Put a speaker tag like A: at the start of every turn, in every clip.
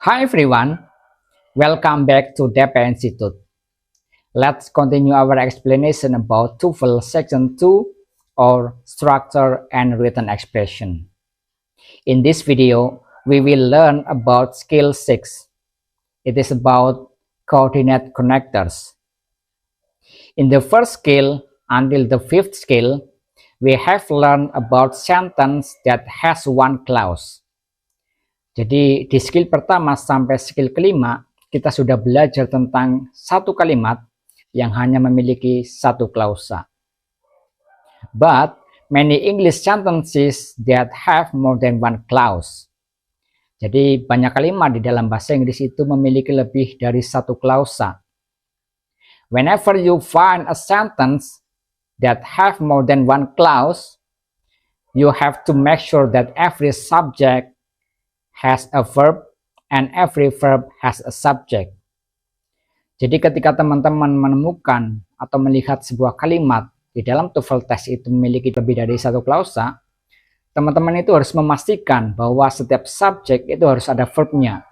A: Hi everyone, welcome back to DP Institute. Let's continue our explanation about TOEFL Section 2 or Structure and Written Expression. In this video, we will learn about skill 6. It is about coordinate connectors. In the first skill until the fifth skill, we have learned about sentence that has one clause. Jadi di skill pertama sampai skill kelima, kita sudah belajar tentang satu kalimat yang hanya memiliki satu klausa. But many English sentences that have more than one clause. Jadi banyak kalimat di dalam bahasa Inggris itu memiliki lebih dari satu klausa. Whenever you find a sentence that have more than one clause, you have to make sure that every subject has a verb and every verb has a subject. Jadi ketika teman-teman menemukan atau melihat sebuah kalimat di dalam TOEFL test itu memiliki lebih dari satu klausa, teman-teman itu harus memastikan bahwa setiap subjek itu harus ada verbnya.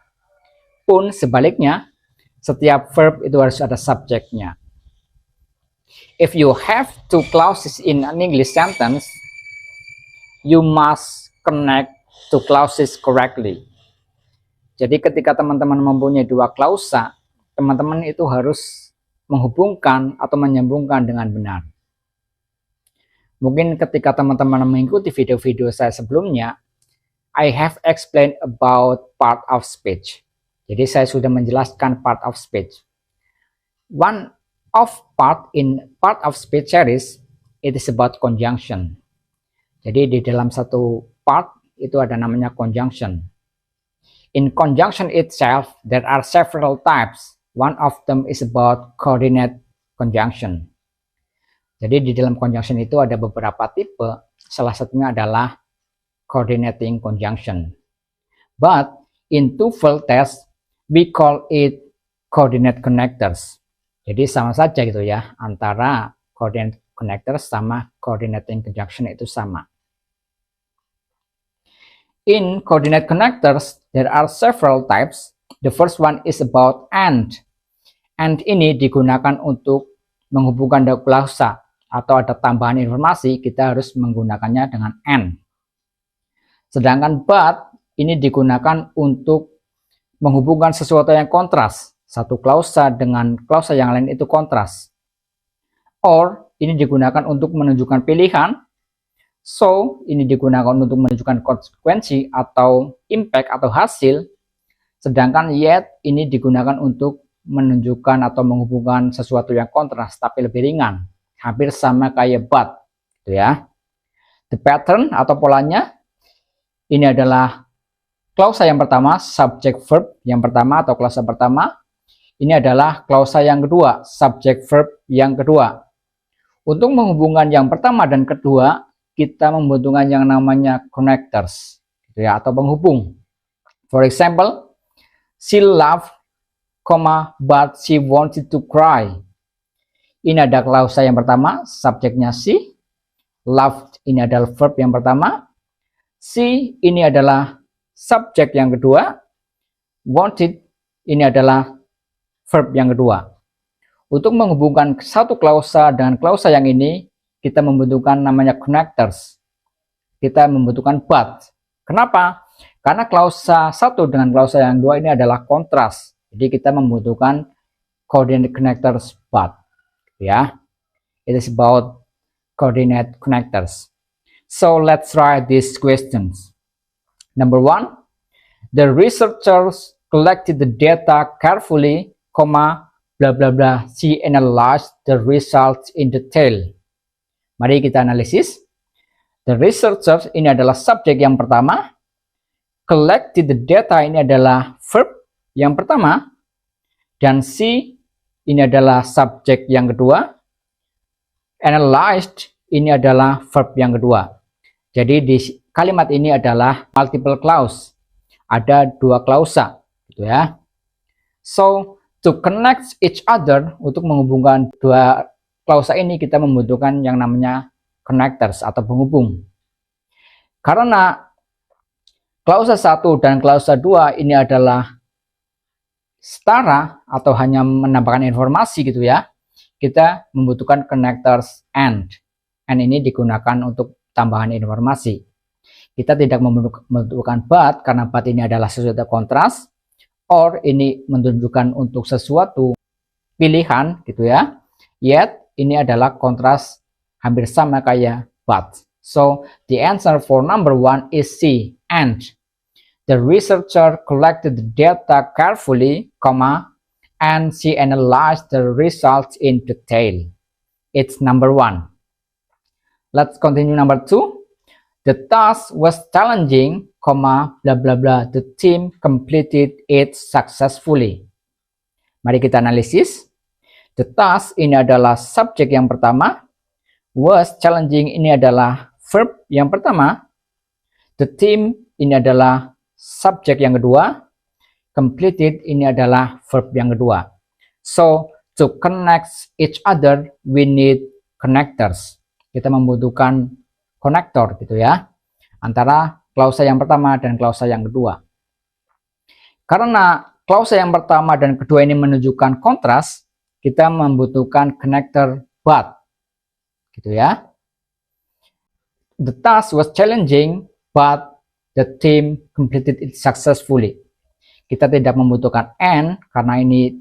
A: Pun sebaliknya, setiap verb itu harus ada subjeknya. If you have two clauses in an English sentence, you must connect two clauses correctly. Jadi ketika teman-teman mempunyai dua klausa, teman-teman itu harus menghubungkan atau menyambungkan dengan benar. Mungkin ketika teman-teman mengikuti video-video saya sebelumnya, I have explained about part of speech. Jadi saya sudah menjelaskan part of speech. One of part in part of speech series, it is about conjunction. Jadi di dalam satu part itu ada namanya conjunction. In conjunction itself, there are several types. One of them is about coordinate conjunction. Jadi di dalam conjunction itu ada beberapa tipe. Salah satunya adalah coordinating conjunction. But in TOEFL test, we call it coordinate connectors. Jadi sama saja gitu ya, antara coordinate connectors sama coordinating conjunction itu sama. In coordinate connectors, there are several types. The first one is about and. And ini digunakan untuk menghubungkan dua klausa atau ada tambahan informasi, kita harus menggunakannya dengan and. Sedangkan but ini digunakan untuk menghubungkan sesuatu yang kontras. Satu klausa dengan klausa yang lain itu kontras. Or ini digunakan untuk menunjukkan pilihan. So, ini digunakan untuk menunjukkan konsekuensi atau impact atau hasil. Sedangkan yet ini digunakan untuk menunjukkan atau menghubungkan sesuatu yang kontras tapi lebih ringan. Hampir sama kayak but, gitu ya. The pattern atau polanya, ini adalah klausa yang pertama, subject verb yang pertama atau klausa pertama. Ini adalah klausa yang kedua, subject verb yang kedua. Untuk menghubungkan yang pertama dan kedua, kita membutuhkan yang namanya connectors, gitu ya, atau penghubung. For example, she laughed, but she wanted to cry. Ini ada klausa yang pertama, subjeknya she. Laughed ini adalah verb yang pertama. She ini adalah subjek yang kedua. Wanted ini adalah verb yang kedua. Untuk menghubungkan satu klausa dengan klausa yang ini, kita membutuhkan namanya connectors. Kita membutuhkan but. Kenapa? Karena klausa satu dengan klausa yang dua ini adalah kontras. Jadi kita membutuhkan coordinate connectors but. Ya, it is about coordinate connectors. So let's try these questions. Number one, the researchers collected the data carefully, blah blah blah. She analyzed the results in detail. Mari kita analisis. The researchers ini adalah subjek yang pertama. Collected the data ini adalah verb yang pertama. Dan she ini adalah subjek yang kedua. Analyzed ini adalah verb yang kedua. Jadi di kalimat ini adalah multiple clause. Ada dua klausa, gitu ya. So, to connect each other, untuk menghubungkan dua klausa ini kita membutuhkan yang namanya connectors atau penghubung. Karena klausa 1 dan klausa 2 ini adalah setara atau hanya menambahkan informasi gitu ya, kita membutuhkan connectors and. And ini digunakan untuk tambahan informasi. Kita tidak membutuhkan but karena but ini adalah sesuatu kontras, or ini menunjukkan untuk sesuatu pilihan gitu ya. Yet ini adalah kontras hampir sama kayak but. So the answer for number 1 is C, and. The researcher collected the data carefully, and she analyzed the results in detail. It's number 1. Let's continue number 2. The task was challenging, blah blah blah. The team completed it successfully. Mari kita analisis. The task ini adalah subjek yang pertama. Was challenging ini adalah verb yang pertama. The team ini adalah subjek yang kedua. Completed ini adalah verb yang kedua. So, to connect each other, we need connectors. Kita membutuhkan konektor gitu ya, antara klausa yang pertama dan klausa yang kedua. Karena klausa yang pertama dan kedua ini menunjukkan kontras, kita membutuhkan konektor but. Gitu ya. The task was challenging, but the team completed it successfully. Kita tidak membutuhkan and karena ini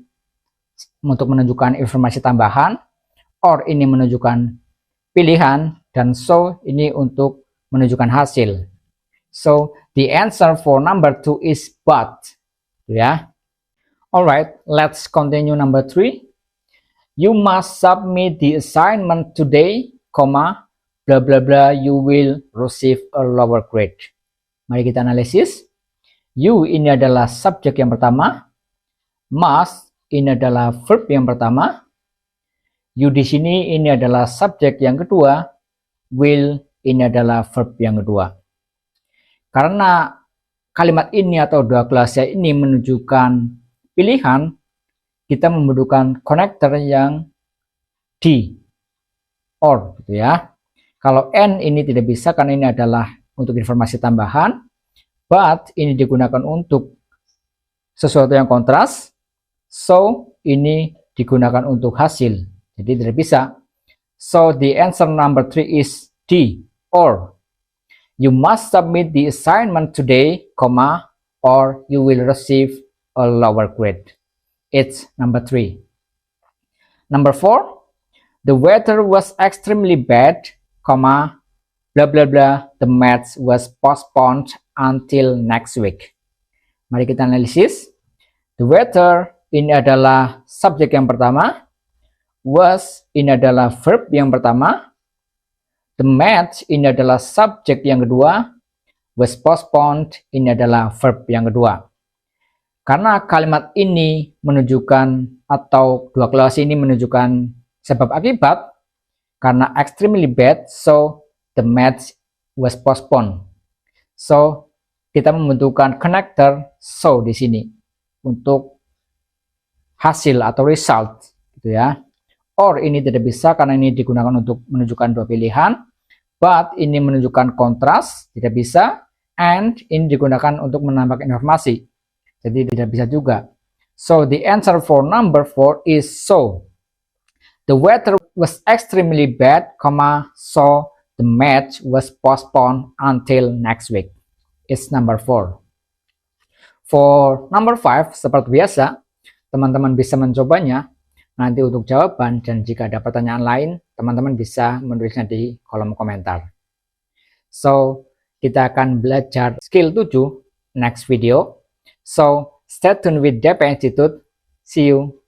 A: untuk menunjukkan informasi tambahan, or ini menunjukkan pilihan, dan so ini untuk menunjukkan hasil. So the answer for number 2 is but. Ya. Alright, let's continue number 3. You must submit the assignment today, blah blah blah, you will receive a lower grade. Mari kita analisis. You ini adalah subjek yang pertama. Must ini adalah verb yang pertama. You di sini ini adalah subjek yang kedua. Will ini adalah verb yang kedua. Karena kalimat ini atau dua klausa ini menunjukkan pilihan, kita membutuhkan konektor yang di, or gitu ya. Kalau and ini tidak bisa karena ini adalah untuk informasi tambahan, but ini digunakan untuk sesuatu yang kontras, so ini digunakan untuk hasil. Jadi tidak bisa. So the answer number 3 is D, or. You must submit the assignment today, or you will receive a lower grade. It's number 3. Number 4. The weather was extremely bad, blah blah blah. The match was postponed until next week. Mari kita analisis. The weather ini adalah subjek yang pertama. Was ini adalah verb yang pertama. The match ini adalah subjek yang kedua. Was postponed ini adalah verb yang kedua. Karena kalimat ini menunjukkan atau dua klausa ini menunjukkan sebab akibat, karena extremely bad, so the match was postponed. So kita membutuhkan connector so di sini untuk hasil atau result gitu ya. Or ini tidak bisa karena ini digunakan untuk menunjukkan dua pilihan. But ini menunjukkan kontras, tidak bisa. And ini digunakan untuk menambah informasi. Jadi tidak bisa juga. So the answer for number 4 is so. The weather was extremely bad, so the match was postponed until next week. It's number 4. For number 5, seperti biasa, teman-teman bisa mencobanya nanti untuk jawaban, dan jika ada pertanyaan lain, teman-teman bisa menulisnya di kolom komentar. So, kita akan belajar skill 7 next video. So, stay tuned with DP Institute. See you.